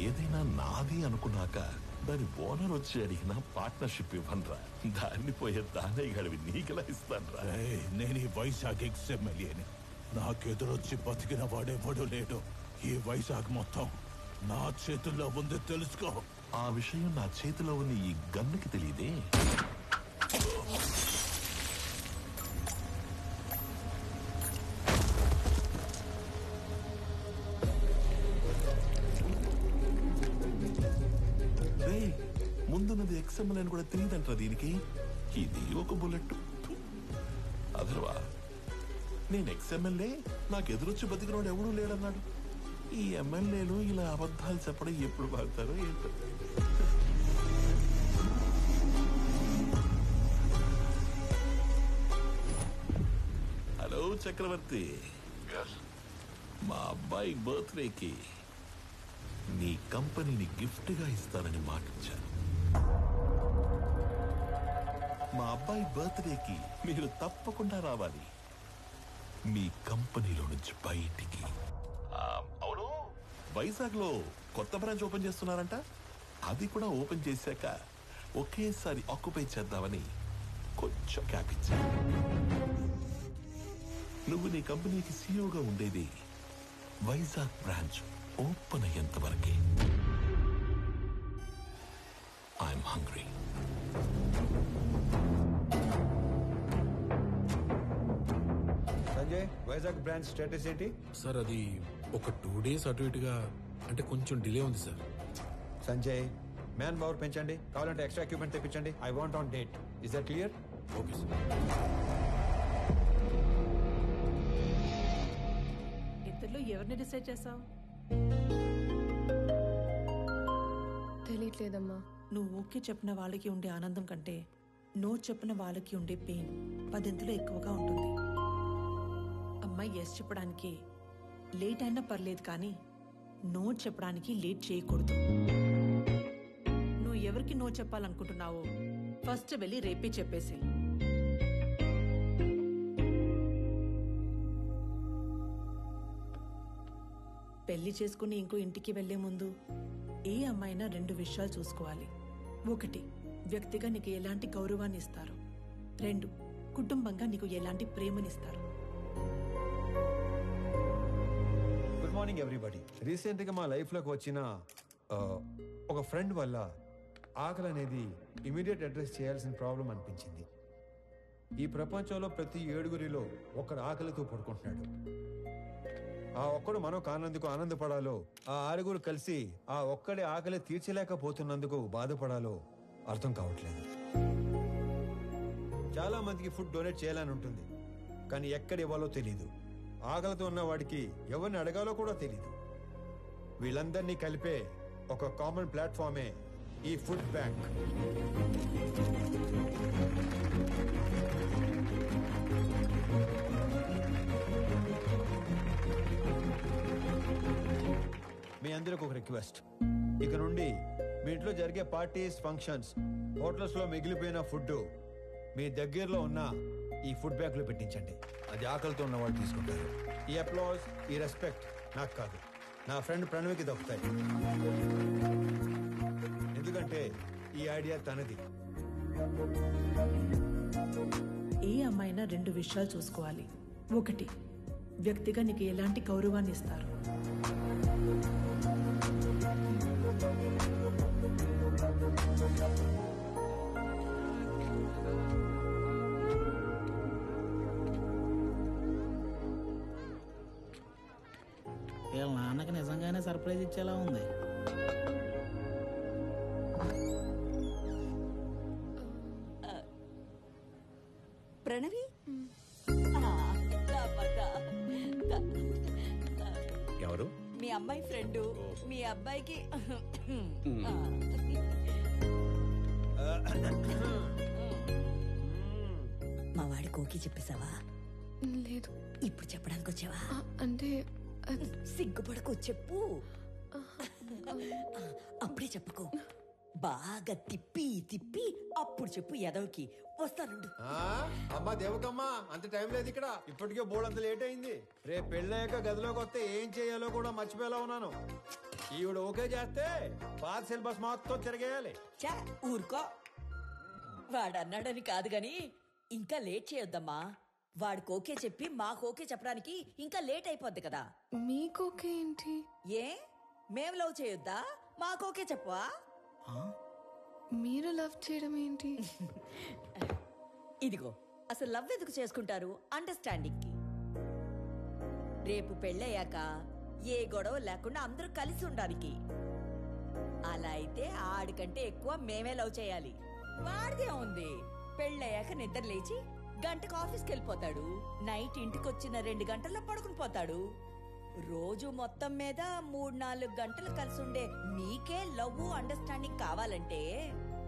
ఏదైనా నాది అనుకున్నాక దాని ఓనర్ వచ్చి అడిగినా పార్ట్నర్షిప్ ఇవ్వనరా. దాన్ని పోయే దానయ్య గడివి నీకెలా ఇస్తానరా? నేను ఈ వైజాగ్ ఎక్స్ఎమ్మెల్యేని. నాకెదురొచ్చి బతికిన వాడెవడూ లేడు. ఈ వైజాగ్ మొత్తం నా చేతుల్లో ఉంది, తెలుసుకో. ఆ విషయం నా చేతిలో ఉన్న ఈ గన్నుకి తెలియదే. ముందున్నది ఎక్స్ఎమ్ఎల్ అని కూడా తెలియదంటారా దీనికి? ఇది ఒక బుల్లెట్. అదర్వా నేను ఎక్స్ఎమ్ఎల్ఏ, నాకు ఎదురొచ్చి బతికినోడు ఎవడూ లేడన్నాడు. ఈ ఎమ్మెల్యేలు ఇలా అబద్ధాలు చెప్పడం ఎప్పుడు బాగుతారో ఏంటో. హలో చక్రవర్తి, మా అబ్బాయి బర్త్డేకి నీ కంపెనీని గిఫ్ట్ గా ఇస్తానని మాటిచ్చాను. మా అబ్బాయి బర్త్డేకి మీరు తప్పకుండా రావాలి మీ కంపెనీలో నుంచి బయటికి. అవును, వైజాగ్ లో కొత్త బ్రాంచ్ ఓపెన్ చేస్తున్నారంట. అది కూడా ఓపెన్ చేశాక ఒకేసారి ఆక్యుపై చేద్దామని కొంచెం క్యాప్ ఇచ్చాను. నువ్వు నీ కంపెనీకి సీఈఓగా ఉండేది వైజాగ్ బ్రాంచ్ ఓపెన్ అయ్యేంత వరకే. I'm hungry. Sanjay, Vizag branch status ఏంటి? సార్ అది ఒక 2 days అటు ఇటుగా, అంటే కొంచెం డిలే ఉంది సార్. సంజయ్, మ్యాన్ పవర్ పెంచండి, కావాలంటే ఎక్స్ట్రా ఎక్విప్మెంట్ తెప్పించండి. I want on date. Is that clear? Okay sir. ఇద్దరిలో ఎవరిని డిసైడ్ చేసావు? తెలియట్లేదమ్మా. నువ్వు ఓకే చెప్పిన వాళ్ళకి ఉండే ఆనందం కంటే నో చెప్పిన వాళ్ళకి ఉండే పెయిన్ 10 ఎక్కువగా ఉంటుంది. అమ్మాయి ఎస్ చెప్పడానికి లేట్ అయినా పర్లేదు, కానీ నో చెప్పడానికి లేట్ చేయకూడదు. నువ్వు ఎవరికి నో చెప్పాలనుకుంటున్నావో ఫస్ట్ వెళ్ళి రేపే చెప్పేసి. పెళ్లి చేసుకుని ఇంకో ఇంటికి వెళ్లే ముందు ఏ అమ్మాయినా 2 విషయాలు చూసుకోవాలి. 1, వ్యక్తిగా నీకు ఎలాంటి గౌరవాన్ని ఇస్తారు. 2, కుటుంబంగా నీకు ఎలాంటి ప్రేమనిస్తారు. Good morning everybody. రీసెంట్ గా మా లైఫ్ లోకి వచ్చిన ఒక ఫ్రెండ్ వల్ల ఆకలి అనేది ఇమీడియట్ అడ్రస్ చేయాల్సిన ప్రాబ్లం అనిపించింది. ఈ ప్రపంచంలో ప్రతి 7గురిలో ఒకడు ఆకలితో పడుకుంటున్నాడు. ఆ ఒక్కడు మనం కానందుకు ఆనందపడాలో, ఆ 6గురు కలిసి ఆ ఒక్కడి ఆకలి తీర్చలేకపోతున్నందుకు బాధపడాలో అర్థం కావట్లేదు. చాలా మందికి ఫుడ్ డొనేట్ చేయాలని ఉంటుంది, కానీ ఎక్కడ ఇవ్వాలో తెలీదు. ఆకలితో ఉన్న వాడికి ఎవరిని అడగాలో కూడా తెలీదు. వీళ్ళందరినీ కలిపే ఒక కామన్ ప్లాట్ఫామే ఈ ఫుడ్ బ్యాంక్. మీ అందరికి ఒక రిక్వెస్ట్. ఇక నుండి మీ ఇంట్లో జరిగే పార్టీస్, ఫంక్షన్స్, హోటల్స్ లో మిగిలిపోయిన ఫుడ్ మీ దగ్గరలో ఉన్న ఈ ఫుడ్ బ్యాంక్ లో పెట్టించండి. అది ఆకలితో ఉన్న వాళ్ళు తీసుకుంటారు. ఈ అప్లాజ్, ఈ రెస్పెక్ట్ నాకు కాదు, నా ఫ్రెండ్ ప్రణవ్కి దక్కుతాయి. ఎందుకంటే ఈ ఐడియా తనది. ఏ అమ్మాయినా 2 విషయాలు చూసుకోవాలి. 1, వ్యక్తిగా నీకు ఎలాంటి గౌరవాన్ని ఇస్తారు. వీళ్ళ నాన్నకి నిజంగానే సర్ప్రైజ్ ఇచ్చేలా ఉంది. ప్రణవి, ఎవరు? మీ అమ్మాయి ఫ్రెండ్. మీ అబ్బాయికి మా వాడి కోకి చెప్పేశావా? లేదు. ఇప్పుడు చెప్పడానికి వచ్చావా? అంటే సిగ్గుపడకు, చెప్పు. అప్పుడే చెప్పకు, బాగా తిప్పి తిప్పి అప్పుడు చెప్పు. ఎదవకి వస్తానుండు. అమ్మా దేవకమ్మా, అంత టైం లేదు ఇక్కడ. ఇప్పటికే బోర్డు అంత లేట్ అయింది. రేపు పెళ్ళయ్యాక గదిలోకి వస్తే ఏం చేయాలో కూడా మర్చిపోయేలా ఉన్నాను. ఈవిడ ఓకే చేస్తే పాత సిలబస్ మొత్తం తిరిగేయాలి. చా ఊరుకో. వాడన్నాడని కాదు గాని ఇంకా లేట్ చేయొద్దమ్మా. వాడికి ఓకే చెప్పి మాకు ఓకే చెప్పడానికి ఇంకా లేట్ అయిపోద్ది కదా. మీకోకే ఏంటి? ఏ మేం లవ్ చేయొద్దా? మాకు ఓకే చెప్పవా? మీరు లవ్ చేయడం ఏంటి? ఇదిగో అసలు లవ్ ఎందుకు చేసుకుంటారు? అండర్స్టాండింగ్ కి. రేపు పెళ్ళయ్యాక ఏ గొడవ లేకుండా అందరూ కలిసి ఉండడానికి. అలా అయితే ఆడికంటే ఎక్కువ మేమే లవ్ చేయాలి. వాడిదే ఉంది. పెళ్ళయ్యాక నిద్ర లేచి గంటకు ఆఫీస్కి వెళ్ళిపోతాడు. నైట్ ఇంటికొచ్చిన 2 గంటల్లో పడుకుని పోతాడు. రోజు మొత్తం మీద 3-4 గంటలు కలిసి ఉండే మీకే లవ్ అండర్స్టాండింగ్ కావాలంటే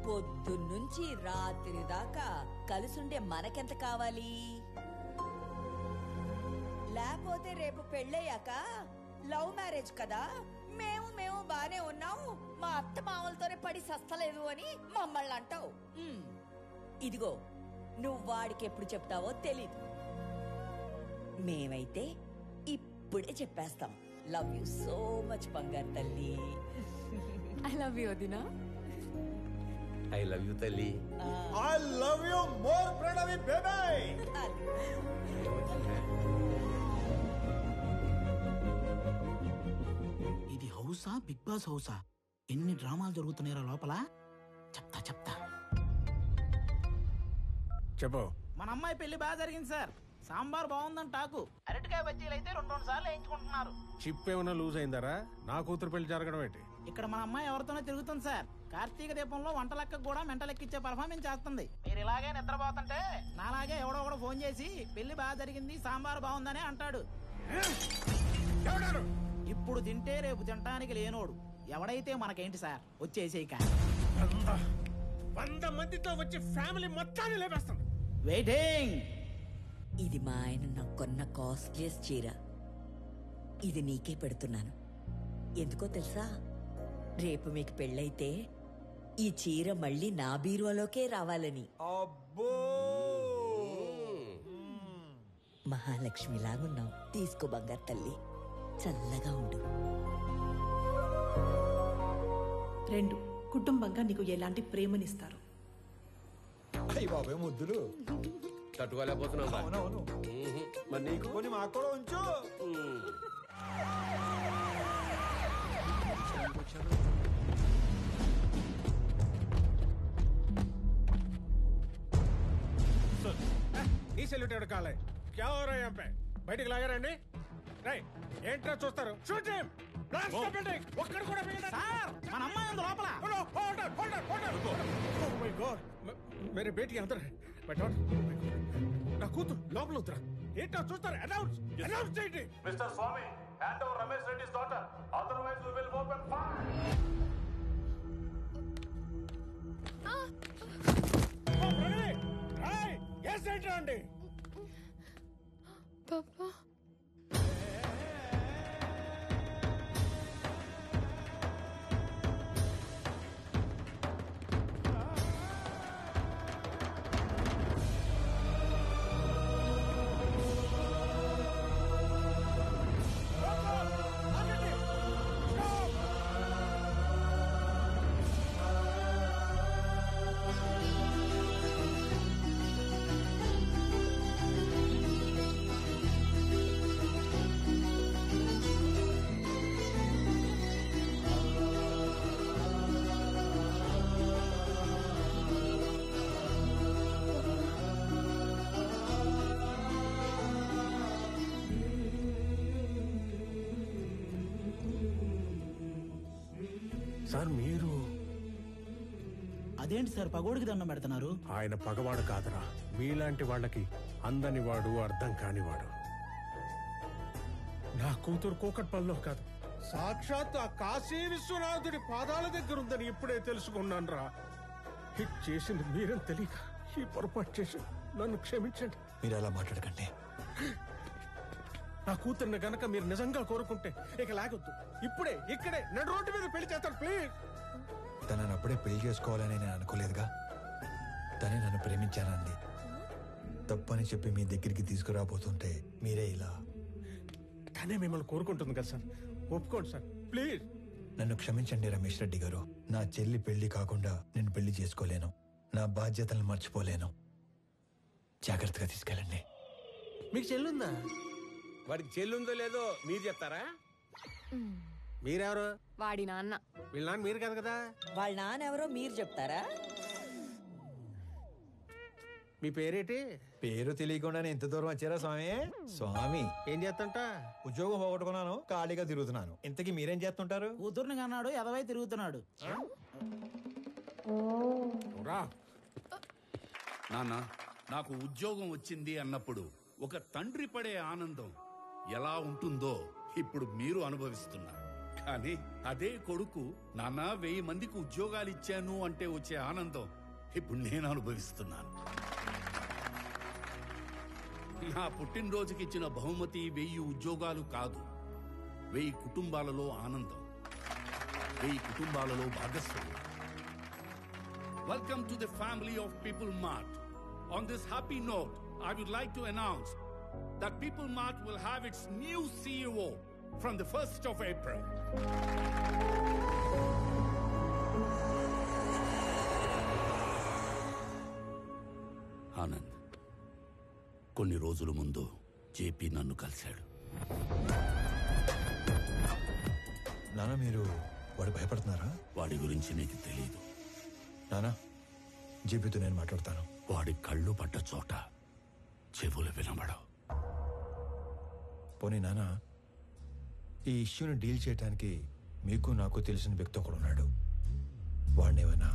పొద్దున్నుంచి రాత్రి దాకా కలిసుండే మనకెంత కావాలి? లేకపోతే రేపు పెళ్ళయ్యాక లవ్ మ్యారేజ్ కదా, మేము బానే ఉన్నాము, మా అత్త మామలతోనే పడి సస్తలేదు అని మమ్మల్ని అంటావు. ఇదిగో నువ్వు వాడికి ఎప్పుడు చెప్తావో తెలీదు. మేమైతే ఇప్పుడే చెప్పేస్తాం. లవ్ యూ సో మచ్ బంగారు తల్లి. ఐ లవ్ యూ వదినా. ఐ లవ్ యూ తల్లి. I love you more Pranavi baby. ఇది హౌసా, బిగ్ బాస్ హౌసా? ఎన్ని డ్రామాలు జరుగుతున్నాయో లోపల. చెప్తా చెప్పు. మన అమ్మాయి పెళ్లి బాగా జరిగింది సార్. సాంబార్ బాగుందని టాకు. అరటికాయ బజ్జీలు అయితే 2 సార్లు వేయించుకుంటున్నారు. చిప్ ఏమైనా లూజ్ అయిందరా? నా కూతురు పెళ్లి జరగడం ఏంటి? ఇక్కడ మన అమ్మాయి ఎవరితోనే తిరుగుతుంది సార్. కార్తీక దీపంలో వంట లెక్క కూడా మెంట లెక్కిచ్చే పర్ఫార్మెన్స్ చేస్తుంది. మీరు ఇలాగే నిద్రపోతుంటే నాలాగే ఎవడో ఫోన్ చేసి పెళ్లి బాగా జరిగింది, సాంబార్ బాగుందని అంటాడు. ఇప్పుడు తింటే రేపు తినటానికి లేనోడు. ఎవడైతే మనకేంటి సార్, వచ్చేసేక 100 మందితో వచ్చి ఫ్యామిలీ మొత్తాన్ని లేపేస్తుంది. వెయిటింగ్. ఇది మా ఆయన నాకు కొన్న కాస్ట్లీయెస్ట్ చీర. ఇది నీకే పెడుతున్నాను. ఎందుకో తెలుసా? రేపు మీకు పెళ్ళైతే ఈ చీర మళ్ళీ నా బీరువాలోకే రావాలని. అబ్బో, మహాలక్ష్మిలాగున్నావు. తీసుకో బంగారు తల్లి, చల్లగా ఉండు. 2 కుటుంబంగా నీకు ఎలాంటి ప్రేమనిస్తారు? అయ్యి బాబాయ్ ముద్దులు. తట్టుకోలేకపోతున్నావు. అవునవును. మరి నీకు కొన్ని మాకు కూడా ఉంచు. ఈ సెల్యూట్ ఎవరు కాలే? క్యా హో రहा है यहाँ पे? బయటికి లాగారండి. రేయ్, ఏంట్రా చూస్తారు? Shoot him. Blast the building. ఒక్కడు కూడా మిగలడు. సార్, మన అమ్మాయి ఉంది లోపల. ఓ మై గాడ్, మేరే బేటీ అందర్ హై. మై డాటర్, నా కూతురు లోపల ఉందిరా. ఏంట్రా చూస్తారు? అనౌన్స్ చేయండి. Mister Swami, hand over Ramesh Reddy's daughter, otherwise we will open fire. ఓ ప్రణవి, రేయ్, ఎస్ ఏంట్రా అండి? పాపా సార్ మీరు అదేంటి సార్, పగోడికి దండం పెడుతున్నారు? ఆయన పగవాడు కాదురా, మీలాంటి వాళ్ళకి అందని వాడు, అర్థం కానివాడు. నా కూతురు కూకట్పల్లిలో కాదు, సాక్షాత్ ఆ కాశీ విశ్వనాథుడి పాదాల దగ్గర ఉందని ఇప్పుడే తెలుసుకున్నాను రా. హిట్ చేసింది మీరని తెలియక ఈ పొరపాటు చేసి నన్ను క్షమించండి. మీరు అలా మాట్లాడకండి. నా కూతుర్ని గనక మీరు నిజంగా కోరుకుంటే ఇక లాగొద్దు. ఇప్పుడే ఇక్కడే నడు రోడ్డు మీద పెళ్లి చేస్తాను ప్లీజ్. తనని అప్పుడే పెళ్లి చేసుకోవాలని నేను అనుకోలేదుగా. తనే నన్ను ప్రేమించానంది. తప్పని చెప్పి మీ దగ్గరికి తీసుకురాబోతుంటే మీరే ఇలా. తనే మిమ్మల్ని కోరుకుంటుంది కదా సార్, ఒప్పుకోండి సార్ ప్లీజ్. నన్ను క్షమించండి రమేష్ రెడ్డి గారు. నా చెల్లి పెళ్లి కాకుండా నేను పెళ్లి చేసుకోలేను. నా బాధ్యతలను మర్చిపోలేను. జాగ్రత్తగా తీసుకెళ్ళండి. మీకు చెల్లుందా? వాడికి చెల్లుందో లేదో మీరు చెప్తారా? మీరెవరు? వాడి నాన్న. వీళ్ళ నాన్న మీరు కాదు కదా. వాళ్ళ నాన్నెవరో మీరు చెప్తారా? మీ పేరేటి? పేరు తెలియకుండానే ఇంత దూరం వచ్చారా స్వామి? స్వామి ఏం చేస్తుంట? ఉద్యోగం పోగొట్టుకున్నాను, ఖాళీగా తిరుగుతున్నాను. ఇంతకీ మీరేం చేస్తుంటారు? కూతుర్ని కన్నాడు, ఎదవై తిరుగుతున్నాడు. నాన్న, నాకు ఉద్యోగం వచ్చింది అన్నప్పుడు ఒక తండ్రి పడే ఆనందం ఎలా ఉంటుందో ఇప్పుడు మీరు అనుభవిస్తున్నారు. కానీ అదే కొడుకు నాన్న 1000 మందికి ఉద్యోగాలు ఇచ్చాను అంటే వచ్చే ఆనందం ఇప్పుడు నేను అనుభవిస్తున్నాను. నా పుట్టినరోజుకి ఇచ్చిన బహుమతి 1000 ఉద్యోగాలు కాదు, 1000 కుటుంబాలలో ఆనందం, 1000 కుటుంబాలలో భాగస్వామ్యం. Welcome to the family of People Mart. On this happy note, I would like to announce that People Mart will have its new CEO from the 1st of April. Anand, కొన్ని రోజుల ముందు జేపీ నన్ను కలిశాడు. నాన్న, మీరు వాడు భయపడుతున్నారా? వాడి గురించి నీకు తెలీదు. నానా, జేపీతో నేను మాట్లాడతాను. వాడి కళ్ళు పడ్డ చోట చెవులు వినబడవు. పోనీ నానా, ఈ ఇష్యూని డీల్ చేయడానికి మీకు నాకు తెలిసిన వ్యక్తి ఒకడు ఉన్నాడు. వాడినేమైనా